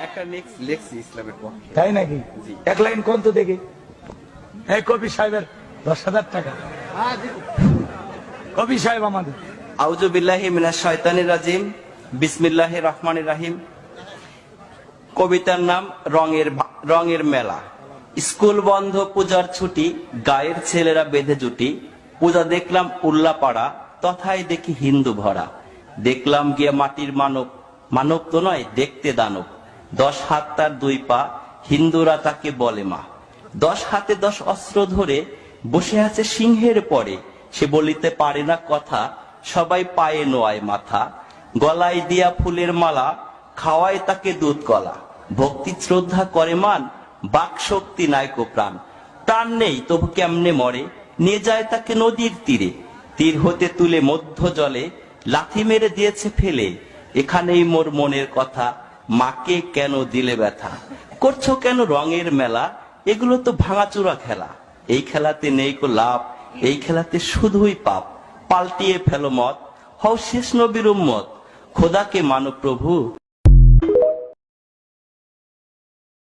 একটা লেখছি ইসলামের পক্ষে। তাই নাকি? জি। এক লাইন কোন তো দেখি। এই কবি সাহেবের 10,000 টাকা। কবি সাহেব আমাদের। আউযু বিল্লাহি মিনাশ শাইতানির রাজিম, বিসমিল্লাহির রহমানির রহিম। কবিতার নাম রঙের মেলা। স্কুল বন্ধ, পূজার ছুটি, গায়ের ছেলেরা বেঁধে জুটি। পূজা দেখলাম উল্লাপাড়া, তথায় দেখি হিন্দু ভরা। দেখলাম গিয়ে মাটির মানব, মানব তো নয় দেখতে দানব। 10 হাত তার 2 পা, হিন্দুরা তাকে বলে মা। 10 হাতে 10 অস্ত্র ধরে বসে আছে সিংহের পরে। সে বলিতে পারে না কথা, সবাই পায়ে নোয়ায় মাথা। গলায় দিয়া ফুলের মালা, খাওয়ায় তাকে দুধ কলা। ভক্তি শ্রদ্ধা করে মান, বাক শক্তি নাইকো প্রাণ। প্রাণ নেই তবু কেমনে মরে, নিয়ে যায় তাকে নদীর তীরে। তীর হতে তুলে মধ্য জলে, লাথি মেরে দিয়েছে ফেলে। এখানেই মোর মনের কথা, মাকে কেন দিলে ব্যথা? করছো কেন রঙের মেলা? এগুলো তো ভাঙাচুরা খেলা। এই খেলাতে নেই কো লাভ, এই খেলাতে শুধুই পাপ। পাল্টিয়ে ফেলো মত, হও শেষ নবীর উম্মত, খোদাকে মানো প্রভু।